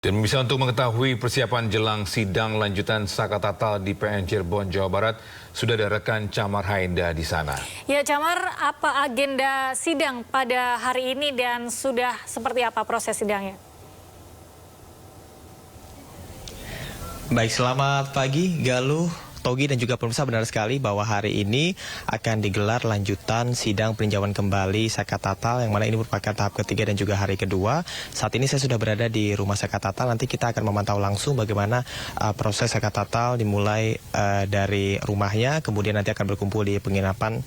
Dan bisa untuk mengetahui persiapan jelang sidang lanjutan Saka Tatal di PN Cirebon, Jawa Barat, sudah ada rekan Camar Hainda di sana. Ya, Camar, apa agenda sidang pada hari ini dan sudah seperti apa proses sidangnya? Baik, selamat pagi Galuh, Togi dan juga pemirsa. Benar sekali bahwa hari ini akan digelar lanjutan sidang peninjauan kembali Saka Tatal, yang mana ini merupakan tahap ketiga dan juga hari kedua. Saat ini saya sudah berada di rumah Saka Tatal. Nanti kita akan memantau langsung bagaimana proses Saka Tatal dimulai dari rumahnya, kemudian nanti akan berkumpul di penginapan,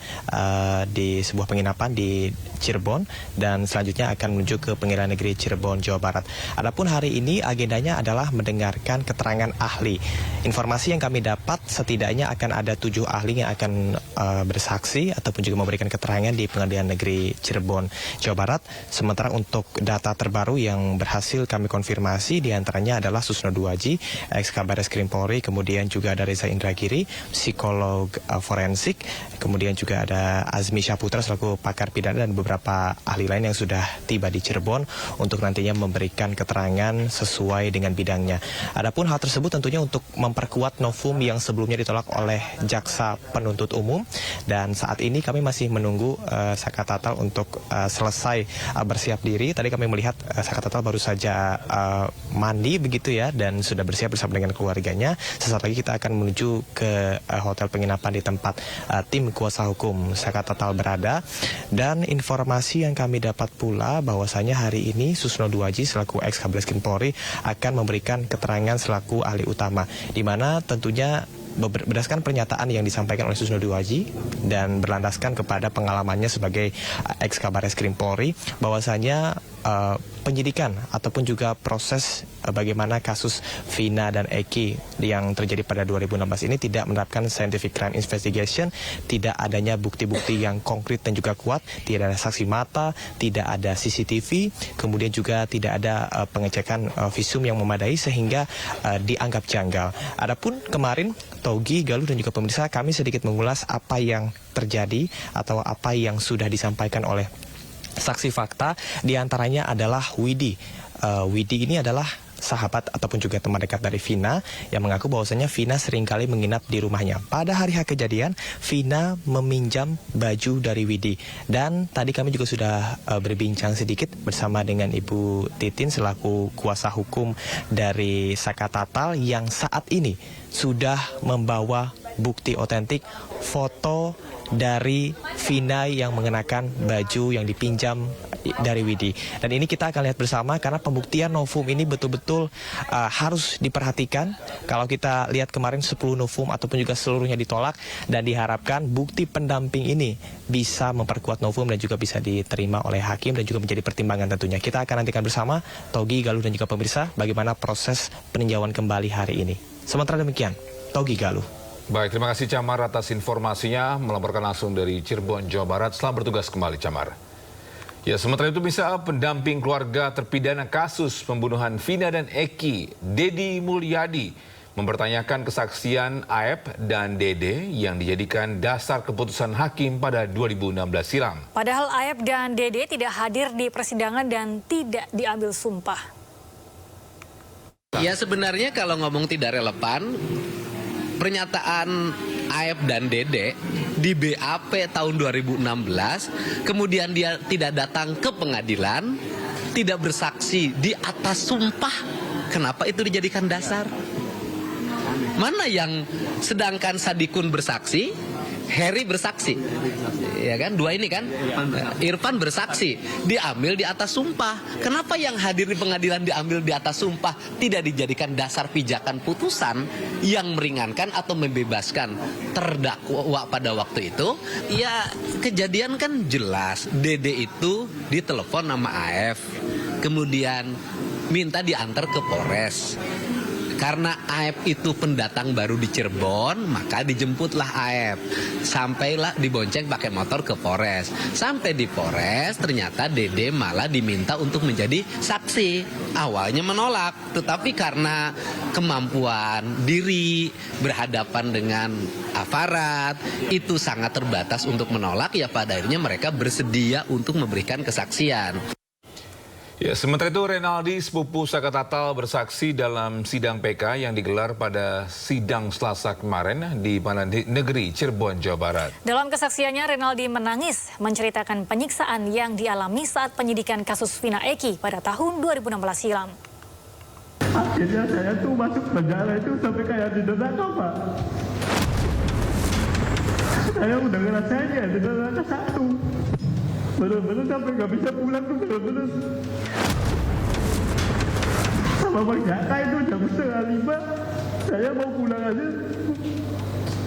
di sebuah penginapan di Cirebon, dan selanjutnya akan menuju ke Pengadilan Negeri Cirebon, Jawa Barat. Adapun hari ini agendanya adalah mendengarkan keterangan ahli. Informasi yang kami dapat, setidaknya akan ada 7 ahli yang akan bersaksi ataupun juga memberikan keterangan di Pengadilan Negeri Cirebon, Jawa Barat. Sementara untuk data terbaru yang berhasil kami konfirmasi, diantaranya adalah Susno Duaji, ex-Kabar Reskrim Polri, kemudian juga ada Reza Indragiri, psikolog forensik, kemudian juga ada Azmi Syaputra selaku pakar pidana, dan beberapa ahli lain yang sudah tiba di Cirebon untuk nantinya memberikan keterangan sesuai dengan bidangnya. Adapun hal tersebut tentunya untuk memperkuat novum yang sebelumnya ditolak oleh jaksa penuntut umum, dan saat ini kami masih menunggu Saka Tatal untuk selesai bersiap diri. Tadi kami melihat Saka Tatal baru saja mandi begitu ya, dan sudah bersiap bersama dengan keluarganya. Sesaat lagi kita akan menuju ke hotel penginapan di tempat tim kuasa hukum Saka Tatal berada. Dan informasi yang kami dapat pula bahwasanya hari ini Susno Duaji selaku ex-Kabar Reskrim Polri akan memberikan keterangan selaku ahli utama, di mana tentunya berdasarkan pernyataan yang disampaikan oleh Susno Duaji dan berlandaskan kepada pengalamannya sebagai ex-Kabar Reskrim Polri, bahwasanya penyidikan ataupun juga proses bagaimana kasus Vina dan Eki yang terjadi pada 2016 ini tidak menerapkan scientific crime investigation, tidak adanya bukti-bukti yang konkret dan juga kuat, tidak ada saksi mata, tidak ada CCTV, kemudian juga tidak ada pengecekan visum yang memadai sehingga dianggap janggal. Adapun kemarin Togi, Galuh dan juga pemirsa, kami sedikit mengulas apa yang terjadi atau apa yang sudah disampaikan oleh saksi fakta. Diantaranya adalah Widi. Widi ini adalah sahabat ataupun juga teman dekat dari Vina yang mengaku bahwasanya Vina seringkali menginap di rumahnya. Pada hari kejadian, Vina meminjam baju dari Widi. Dan tadi kami juga sudah berbincang sedikit bersama dengan Ibu Titin selaku kuasa hukum dari Saka Tatal yang saat ini sudah membawa bukti otentik foto dari Vina yang mengenakan baju yang dipinjam dari Widi. Dan ini kita akan lihat bersama karena pembuktian novum ini betul-betul harus diperhatikan. Kalau kita lihat kemarin 10 novum ataupun juga seluruhnya ditolak, dan diharapkan bukti pendamping ini bisa memperkuat novum dan juga bisa diterima oleh hakim dan juga menjadi pertimbangan tentunya. Kita akan nantikan bersama Togi, Galuh dan juga pemirsa bagaimana proses peninjauan kembali hari ini. Sementara demikian, Togi, Galuh. Baik, terima kasih Camar atas informasinya, melaporkan langsung dari Cirebon, Jawa Barat. Selamat bertugas kembali, Camar. Ya, sementara itu bisa pendamping keluarga terpidana kasus pembunuhan Vina dan Eki, Dedi Mulyadi, mempertanyakan kesaksian Aep dan Dede yang dijadikan dasar keputusan hakim pada 2016 silam. Padahal Aep dan Dede tidak hadir di persidangan dan tidak diambil sumpah. Ya, sebenarnya kalau ngomong tidak relevan, pernyataan Aep dan Dede di BAP tahun 2016, kemudian dia tidak datang ke pengadilan, tidak bersaksi di atas sumpah. Kenapa itu dijadikan dasar? Mana yang sedangkan Sadikun bersaksi, Heri bersaksi, ya kan? Dua ini kan, Irfan bersaksi, diambil di atas sumpah. Kenapa yang hadir di pengadilan diambil di atas sumpah, tidak dijadikan dasar pijakan putusan yang meringankan atau membebaskan terdakwa pada waktu itu? Ya, kejadian kan jelas. Dede itu ditelepon nama AF, kemudian minta diantar ke Polres. Karena Aep itu pendatang baru di Cirebon, maka dijemputlah Aep. Sampailah dibonceng pakai motor ke Polres. Sampai di Polres, ternyata Dede malah diminta untuk menjadi saksi. Awalnya menolak, tetapi karena kemampuan diri berhadapan dengan aparat itu sangat terbatas untuk menolak, ya pada akhirnya mereka bersedia untuk memberikan kesaksian. Ya, sementara itu Renaldi sepupu Saka Tatal bersaksi dalam sidang PK yang digelar pada sidang Selasa kemarin di Pengadilan Negeri Cirebon, Jawa Barat. Dalam kesaksiannya, Renaldi menangis menceritakan penyiksaan yang dialami saat penyidikan kasus Vina Eki pada tahun 2016 silam. Akhirnya saya tuh masuk penjara itu sampai kayak di neraka, Pak. Saya udah ngerasain ya di neraka satu. Bener-bener sampai nggak bisa pulang tuh bener-bener. Sama Bang Jaka itu jam 4:30. Saya mau pulang aja.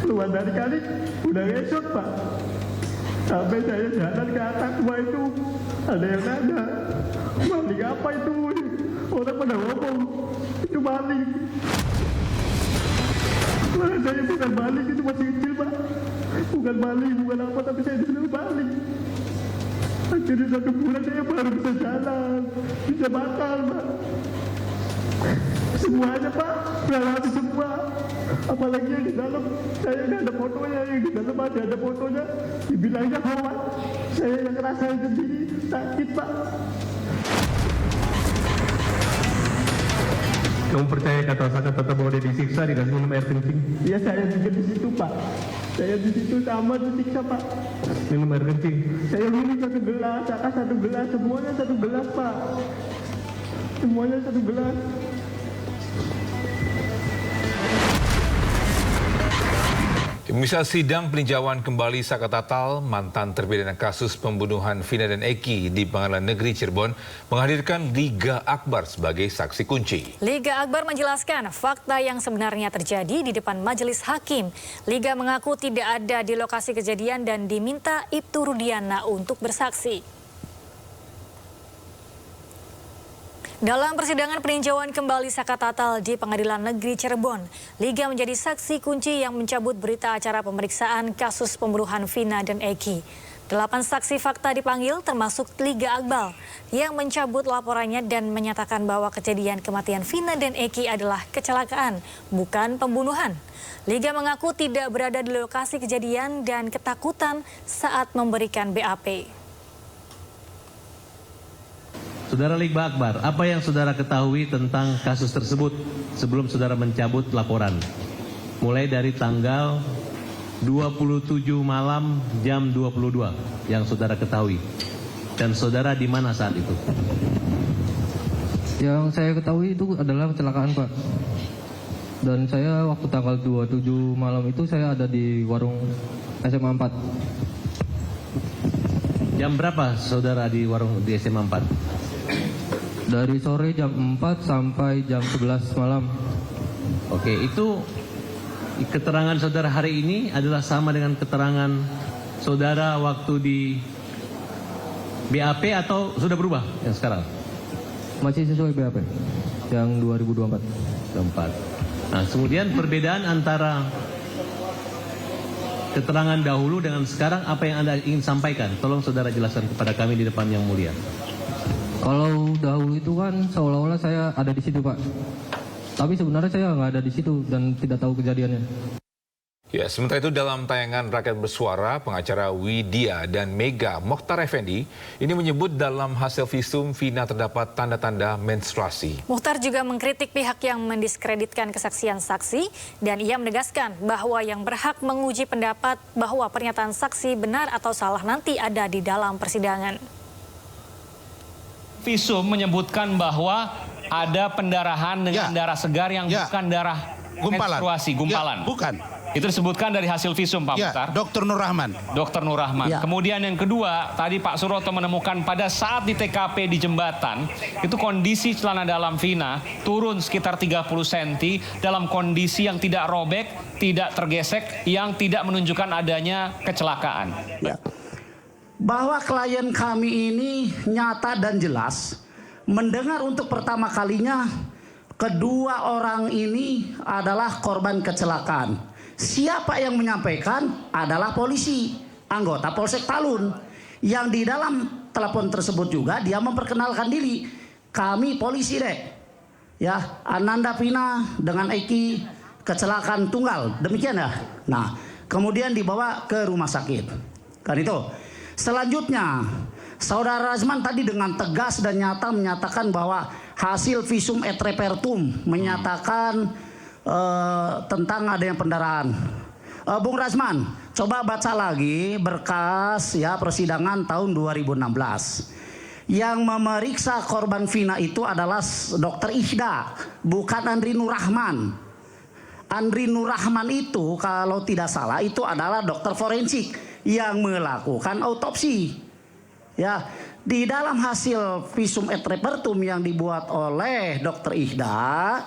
Keluar dari kali udah ngesot, Pak. Sampai saya jalan ke atas rumah itu. Ada yang nanya, maling apa itu? Orang pada ngomong, itu maling. Mana saya bukan maling, itu masih kecil, Pak. Bukan maling, bukan apa, tapi saya disuruh maling. Akhirnya 1 bulan saya baru bisa jalan, bisa makan, Pak. Semuanya, Pak, udah habis semua. Apalagi yang di dalam, saya nggak ada fotonya, yang di dalam ada fotonya. Dibilangnya hoax, saya yang ngerasain sendiri, sakit, Pak. Kamu percaya kata Tatal bahwa dia disiksa dikasih minum air kencing? Iya, saya juga di situ, Pak. Saya di situ sama disiksa, Pak. Minum air kencing? Saya minum 1 gelas, Saka 1 gelas, semuanya 1 gelas, Pak. Semuanya 1 gelas. Pemirsa, sidang peninjauan kembali Saka Tatal, mantan terpidana kasus pembunuhan Vina dan Eki di Pengadilan Negeri Cirebon, menghadirkan Liga Akbar sebagai saksi kunci. Liga Akbar menjelaskan fakta yang sebenarnya terjadi di depan majelis hakim. Liga mengaku tidak ada di lokasi kejadian dan diminta Ibtu Rudiana untuk bersaksi. Dalam persidangan peninjauan kembali Saka Tatal di Pengadilan Negeri Cirebon, Liga menjadi saksi kunci yang mencabut berita acara pemeriksaan kasus pembunuhan Vina dan Eki. 8 saksi fakta dipanggil termasuk Liga Akbar yang mencabut laporannya dan menyatakan bahwa kejadian kematian Vina dan Eki adalah kecelakaan, bukan pembunuhan. Liga mengaku tidak berada di lokasi kejadian dan ketakutan saat memberikan BAP. Saudara Liga Akbar, apa yang saudara ketahui tentang kasus tersebut sebelum saudara mencabut laporan? Mulai dari tanggal 27 malam jam 22 yang saudara ketahui. Dan saudara di mana saat itu? Yang saya ketahui itu adalah kecelakaan, Pak. Dan saya waktu tanggal 27 malam itu saya ada di warung SMA 4. Jam berapa saudara di warung di SMA 4? Dari sore jam 4 sampai jam 11 malam. Oke, itu keterangan saudara hari ini adalah sama dengan keterangan saudara waktu di BAP atau sudah berubah yang sekarang? Masih sesuai BAP yang 2024. Nah, kemudian perbedaan antara keterangan dahulu dengan sekarang apa yang Anda ingin sampaikan? Tolong saudara jelaskan kepada kami di depan yang mulia. Kalau dahulu itu kan seolah-olah saya ada di situ, Pak. Tapi sebenarnya saya nggak ada di situ dan tidak tahu kejadiannya. Ya, sementara itu dalam tayangan Rakyat Bersuara, pengacara Widya dan Mega Mokhtar Effendi ini menyebut dalam hasil visum Vina terdapat tanda-tanda menstruasi. Mokhtar juga mengkritik pihak yang mendiskreditkan kesaksian saksi dan ia menegaskan bahwa yang berhak menguji pendapat bahwa pernyataan saksi benar atau salah nanti ada di dalam persidangan. Visum menyebutkan bahwa ada pendarahan dengan darah segar yang bukan darah menstruasi, gumpalan. Bukan. Itu disebutkan dari hasil visum, Pak Mukhtar. Dr. Nur Rahman. Dr. Nur Rahman. Kemudian yang kedua, tadi Pak Suroto menemukan pada saat di TKP di jembatan, itu kondisi celana dalam Vina turun sekitar 30 cm dalam kondisi yang tidak robek, tidak tergesek, yang tidak menunjukkan adanya kecelakaan. Bahwa klien kami ini nyata dan jelas mendengar untuk pertama kalinya kedua orang ini adalah korban kecelakaan. Siapa yang menyampaikan adalah polisi, anggota Polsek Talun. Yang di dalam telepon tersebut juga dia memperkenalkan diri. Kami polisi dek. Ya, Ananda Vina dengan Eki kecelakaan tunggal. Demikian ya. Nah, kemudian dibawa ke rumah sakit. Kan itu. Selanjutnya Saudara Razman tadi dengan tegas dan nyata menyatakan bahwa hasil visum et repertum menyatakan tentang adanya pendarahan. Bung Razman, coba baca lagi berkas ya persidangan tahun 2016. Yang memeriksa korban Vina itu adalah Dokter Ihda, bukan Andri Nur Rahman. Andri Nur Rahman itu kalau tidak salah itu adalah dokter forensik yang melakukan autopsi. Ya, di dalam hasil visum et repertum yang dibuat oleh Dokter Ihda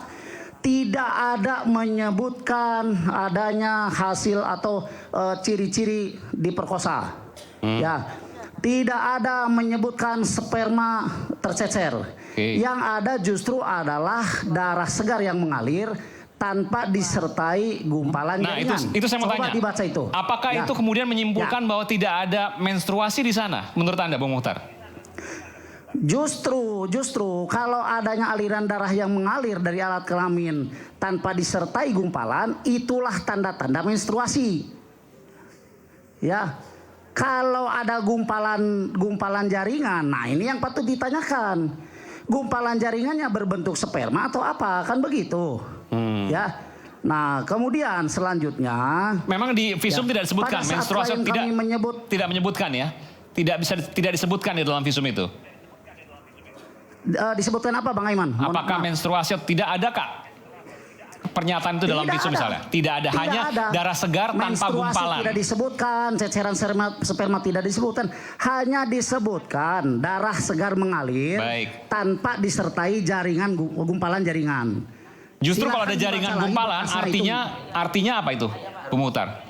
tidak ada menyebutkan adanya hasil atau ciri-ciri diperkosa. Ya, tidak ada menyebutkan sperma tercecer. Yang ada justru adalah darah segar yang mengalir tanpa disertai gumpalan jaringan. Itu saya mau Coba tanya. dibaca itu. Apakah itu kemudian menyimpulkan bahwa tidak ada menstruasi di sana menurut Anda, Bung Muhtar? Justru kalau adanya aliran darah yang mengalir dari alat kelamin tanpa disertai gumpalan, itulah tanda-tanda menstruasi. Ya, kalau ada gumpalan jaringan, nah ini yang patut ditanyakan. Gumpalan jaringannya berbentuk sperma atau apa? Kan begitu. Ya. Nah, kemudian selanjutnya memang di visum tidak disebutkan menstruasi, tidak menyebutkan ya. Tidak disebutkan di dalam visum itu. Disebutkan apa Bang Aiman? Apakah menstruasi tidak ada, Kak? Pernyataan itu dalam visum misalnya. Tidak ada, hanya darah segar tanpa gumpalan. Tidak disebutkan, ceceran sperma tidak disebutkan, hanya disebutkan darah segar mengalir tanpa disertai jaringan gumpalan jaringan. Justru kalau ada jaringan gumpalan artinya apa itu, Pemutar?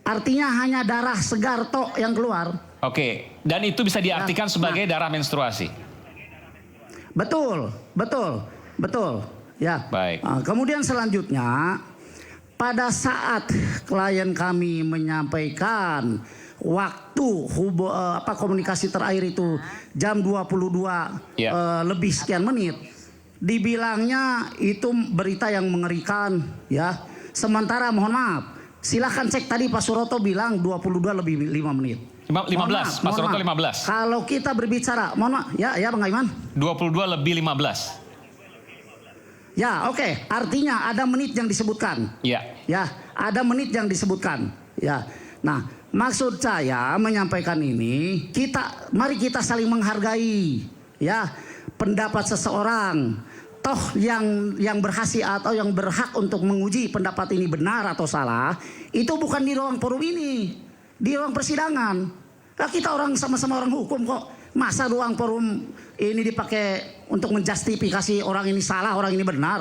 Artinya hanya darah segar tok yang keluar. Oke, dan itu bisa diartikan sebagai darah menstruasi. Betul. Ya. Baik. Nah, kemudian selanjutnya pada saat klien kami menyampaikan waktu komunikasi terakhir itu jam 22 lebih sekian menit, dibilangnya itu berita yang mengerikan ya. Sementara mohon maaf, silahkan cek tadi Pak Suroto bilang 22 lebih 5 menit. 15, Pak Suroto 15. Kalau kita berbicara, mohon maaf, ya Bang Aiman. 22 lebih 15. Ya, oke. Artinya ada menit yang disebutkan. Iya. Ya, ada menit yang disebutkan. Ya. Nah, maksud saya menyampaikan ini, mari kita saling menghargai ya pendapat seseorang. Toh yang berhasiat atau yang berhak untuk menguji pendapat ini benar atau salah, itu bukan di ruang forum ini. Di ruang persidangan. Nah, kita orang sama-sama orang hukum kok. Masa ruang forum ini dipakai untuk menjustifikasi orang ini salah, orang ini benar?